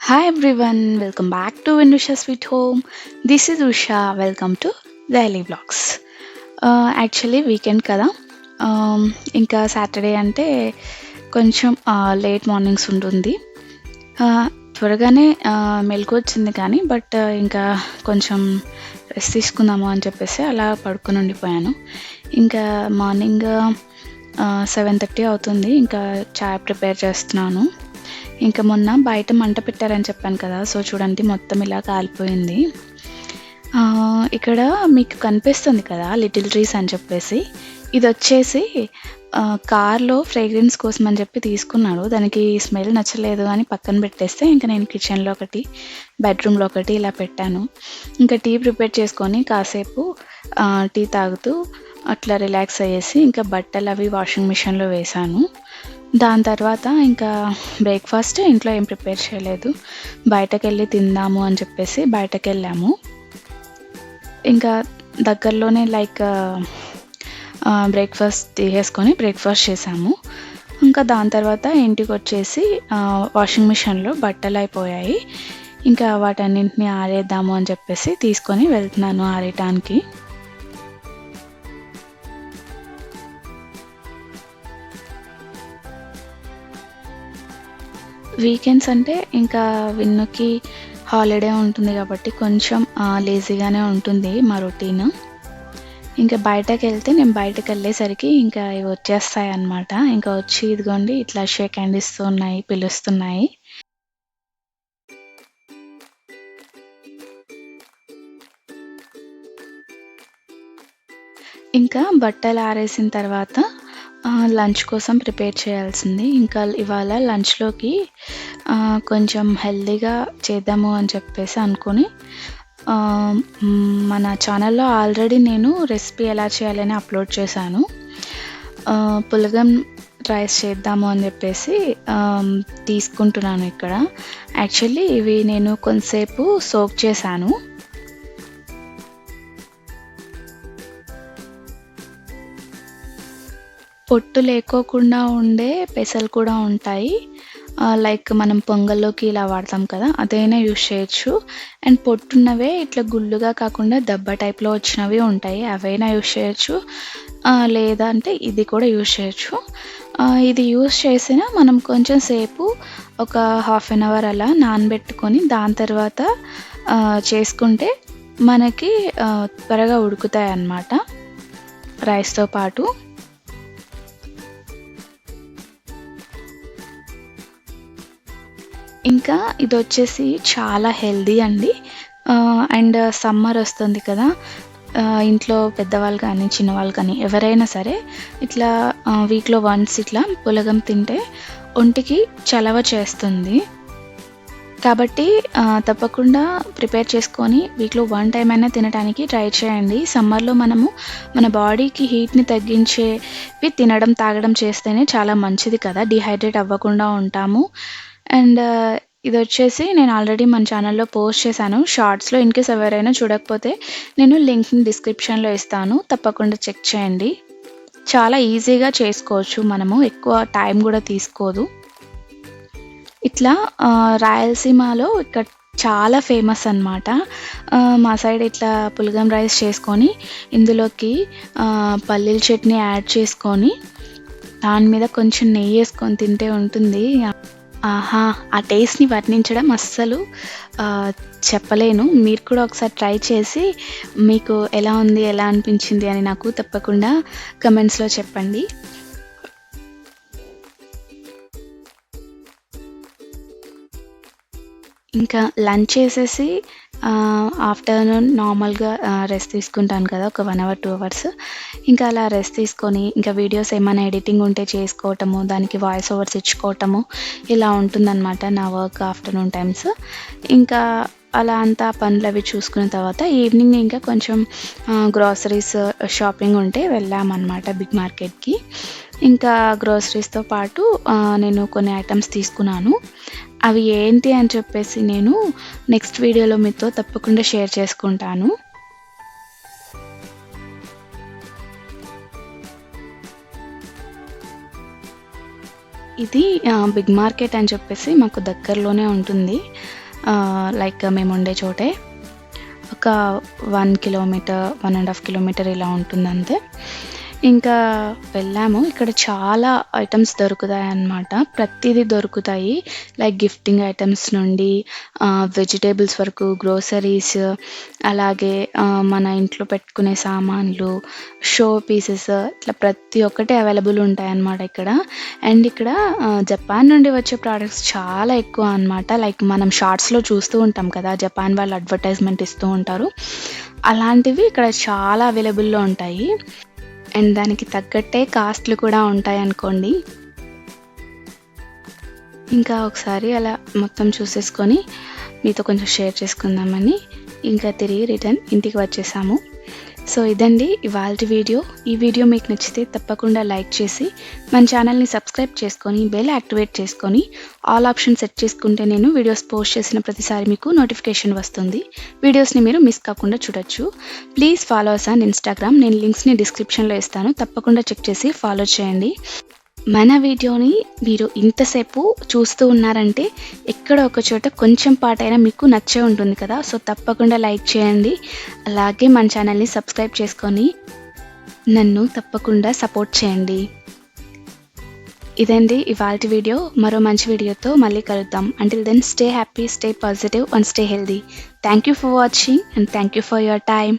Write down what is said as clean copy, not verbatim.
Hi everyone, welcome back to Vinusha Sweet Home. This is Usha. Welcome to Daily Vlogs. Actually weekend కదా. ఇంకా Saturday అంటే కొంచెం late mornings ఉంటుంది. త్వరగానే మెలకు వచ్చింది కానీ ఇంకా కొంచెం రెస్ట్ తీసుకుందాము అని చెప్పేసి అలా పడుకొని ఉండిపోయాను. ఇంకా మార్నింగ్ 7:30 అవుతుంది. ఇంకా చాయ్ ప్రిపేర్ చేస్తున్నాను. ఇంకా మొన్న బయట మంట పెట్టారని చెప్పాను కదా, సో చూడండి మొత్తం ఇలా కాలిపోయింది. ఇక్కడ మీకు కనిపిస్తుంది కదా లిటిల్ ట్రీస్ అని చెప్పేసి, ఇది వచ్చేసి కార్లో ఫ్రేగ్రెన్స్ కోసం అని చెప్పి తీసుకున్నాడు. దానికి స్మెల్ నచ్చలేదు అని పక్కన పెట్టేస్తే ఇంకా నేను కిచెన్లో ఒకటి, బెడ్రూమ్లో ఒకటి ఇలా పెట్టాను. ఇంకా టీ ప్రిపేర్ చేసుకొని కాసేపు టీ తాగుతూ అట్లా రిలాక్స్ అయ్యేసి ఇంకా బట్టలు అవి వాషింగ్ మిషన్లో వేశాను. దాని తర్వాత ఇంకా బ్రేక్ఫాస్ట్ ఇంట్లో ఏం ప్రిపేర్ చేయలేదు, బయటకెళ్ళి తిందాము అని చెప్పేసి బయటకెళ్ళాము. ఇంకా దగ్గరలోనే బ్రేక్ఫాస్ట్ తీసేసుకొని బ్రేక్ఫాస్ట్ చేసాము. ఇంకా దాని తర్వాత ఇంటికి వచ్చేసి వాషింగ్ మిషన్లో బట్టలు అయిపోయాయి. ఇంకా వాటన్నింటినీ ఆరేద్దాము అని చెప్పేసి తీసుకొని వెళ్తున్నాను ఆరేయటానికి. వీకెండ్స్ అంటే ఇంకా విన్నుకి హాలిడే ఉంటుంది కాబట్టి కొంచెం లేజీగానే ఉంటుంది మా రొటీన్. ఇంకా బయటకెళ్తే నేను బయటకెళ్ళేసరికి ఇంకా ఇవి వచ్చేస్తాయి అన్నమాట. ఇంకా వచ్చి ఇదిగోండి ఇట్లా షేక్ హ్యాండ్ ఇస్తున్నాయి, పిలుస్తున్నాయి. ఇంకా బట్టలు ఆరేసిన తర్వాత లంచ్ కోసం ప్రిపేర్ చేయాల్సింది. ఇంకా ఇవాళ లంచ్‌లోకి కొంచెం హెల్తీగా చేద్దాము అని చెప్పేసి అనుకుని మన ఛానల్‌లో ఆల్రెడీ నేను రెసిపీ ఎలా చేయాలని అప్లోడ్ చేశాను. పులగం రైస్ చేద్దాము అని చెప్పేసి తీసుకుంటున్నాను ఇక్కడ. యాక్చువల్లీ ఇవి నేను కొంతసేపు సోక్ చేశాను. పొట్టు లేకోకుండా ఉండే పెసలు కూడా ఉంటాయి. లైక్ మనం పొంగల్లోకి ఇలా వాడతాం కదా, అదైనా యూజ్ చేయొచ్చు. అండ్ పొట్టున్నవే ఇట్లా గుళ్ళుగా కాకుండా దబ్బ టైప్‌లో వచ్చినవి ఉంటాయి, అవైనా యూజ్ చేయొచ్చు. లేదా అంటే ఇది కూడా యూజ్ చేయొచ్చు. ఇది యూజ్ చేసిన మనం కొంచెం సేపు ఒక హాఫ్ అన్ అవర్ అలా నానబెట్టుకొని దాని తర్వాత చేసుకుంటే మనకి త్వరగా ఉడుకుతాయన్నమాట రైస్‌తో పాటు. ఇంకా ఇదొచ్చేసి చాలా హెల్తీ అండి. అండ్ సమ్మర్ వస్తుంది కదా, ఇంట్లో పెద్దవాళ్ళు కానీ, చిన్నవాళ్ళు కానీ ఎవరైనా సరే ఇట్లా వీక్‌లో వన్స్ ఇట్లా పులగం తింటే ఒంటికి చలవ చేస్తుంది. కాబట్టి తప్పకుండా ప్రిపేర్ చేసుకొని వీక్‌లో 1 టైమ్ అయినా తినటానికి ట్రై చేయండి. సమ్మర్‌లో మనము మన బాడీకి హీట్‌ని తగ్గించేవి తినడం, తాగడం చేస్తేనే చాలా మంచిది కదా, డీహైడ్రేట్ అవ్వకుండా ఉంటాము. అండ్ ఇదొచ్చేసి నేను ఆల్రెడీ మన ఛానల్‌లో పోస్ట్ చేశాను షార్ట్స్‌లో. ఇన్‌కేస్ ఎవరైనా చూడకపోతే నేను లింక్‌ని డిస్క్రిప్షన్‌లో ఇస్తాను, తప్పకుండా చెక్ చేయండి. చాలా ఈజీగా చేసుకోవచ్చు మనము, ఎక్కువ టైం కూడా తీసుకోదు. ఇట్లా రాయలసీమలో ఇక్కడ చాలా ఫేమస్ అన్నమాట. మా సైడ్ ఇట్లా పులగం రైస్ చేసుకొని ఇందులోకి పల్లీల చట్నీ యాడ్ చేసుకొని దాని మీద కొంచెం నెయ్యేసుకొని తింటే ఉంటుంది. ఆహా! ఆ టేస్ట్‌ని వర్ణించడం అస్సలు చెప్పలేను. మీరు కూడా ఒకసారి ట్రై చేసి మీకు ఎలా ఉంది, ఎలా అనిపించింది అని నాకు తప్పకుండా కమెంట్స్‌లో చెప్పండి. ఇంకా లంచ్ చేసేసి ఆఫ్టర్‌నూన్ నార్మల్‌గా రెస్ట్ తీసుకుంటాను కదా, ఒక 1 అవర్, 2 అవర్స్. ఇంకా అలా రెస్ట్ తీసుకొని ఇంకా వీడియోస్ ఏమైనా ఎడిటింగ్ ఉంటే చేసుకోవటము, దానికి వాయిస్ ఓవర్స్ ఇచ్చుకోవటము ఇలా ఉంటుందన్నమాట నా వర్క్ ఆఫ్టర్‌నూన్ టైమ్స్. ఇంకా అలా అంతా పనులవి చూసుకున్న తర్వాత ఈవినింగ్ ఇంకా కొంచెం గ్రోసరీస్ షాపింగ్ ఉంటే వెళ్ళామన్నమాట బిగ్ మార్కెట్‌కి. ఇంకా గ్రోసరీస్‌తో పాటు నేను కొన్ని ఐటెమ్స్ తీసుకున్నాను. అవి ఏంటి అని చెప్పేసి నేను నెక్స్ట్ వీడియోలో మీతో తప్పకుండా షేర్ చేసుకుంటాను. ఇది బిగ్ మార్కెట్ అని చెప్పేసి మాకు దగ్గరలోనే ఉంటుంది. లైక్ మేము ఉండే చోటే ఒక 1 కిలోమీటర్ 1.5 కిలోమీటర్ ఇలా ఉంటుందంతే. ఇంకా వెళ్ళాము. ఇక్కడ చాలా ఐటమ్స్ దొరుకుతాయన్నమాట. ప్రతీదీ దొరుకుతాయి. లైక్ గిఫ్టింగ్ ఐటమ్స్ నుండి వెజిటేబుల్స్ వరకు, గ్రోసరీస్, అలాగే మన ఇంట్లో పెట్టుకునే సామాన్లు, షో పీసెస్, ఇట్లా ప్రతి ఒక్కటి అవైలబుల్ ఉంటాయన్నమాట ఇక్కడ. అండ్ ఇక్కడ జపాన్ నుండి వచ్చే ప్రోడక్ట్స్ చాలా ఎక్కువ అన్నమాట. లైక్ మనం షార్ట్స్‌లో చూస్తూ ఉంటాం కదా! జపాన్ వాళ్ళు అడ్వర్టైజ్‌మెంట్ ఇస్తూ ఉంటారు. అలాంటివి ఇక్కడ చాలా అవైలబుల్‌లో ఉంటాయి. అండ్ దానికి తగ్గట్టే కాస్ట్‌లు కూడా ఉంటాయనుకోండి. ఇంకా ఒకసారి అలా మొత్తం చూసేసుకొని మీతో కొంచెం షేర్ చేసుకుందామని ఇంకా తిరిగి రిటర్న్ ఇంటికి వచ్చేసాము. సో ఇదండి ఇవాల్టి వీడియో. ఈ వీడియో మీకు నచ్చితే తప్పకుండా లైక్ చేసి మన ఛానల్ని సబ్స్క్రైబ్ చేసుకొని బెల్ యాక్టివేట్ చేసుకొని ఆల్ ఆప్షన్ సెట్ చేసుకుంటే నేను వీడియోస్ పోస్ట్ చేసిన ప్రతిసారి మీకు నోటిఫికేషన్ వస్తుంది. వీడియోస్ని మీరు మిస్ కాకుండా చూడొచ్చు. Please follow us on Instagram. నేను లింక్స్ని డిస్క్రిప్షన్లో ఇస్తాను. తప్పకుండా చెక్ చేసి ఫాలో చేయండి. మన వీడియోని మీరు ఇంతసేపు చూస్తూ ఉన్నారంటే ఎక్కడో ఒక చోట కొంచెం పాటైనా మీకు నచ్చే ఉంటుంది కదా! సో తప్పకుండా లైక్ చేయండి. అలాగే మన ఛానల్ని సబ్స్క్రైబ్ చేసుకొని నన్ను తప్పకుండా సపోర్ట్ చేయండి. ఇదండి ఇవాల్టి వీడియో. మరో మంచి వీడియోతో మళ్ళీ కలుద్దాం. Until then stay happy, stay positive and stay healthy. Thank you for watching and thank you for your time.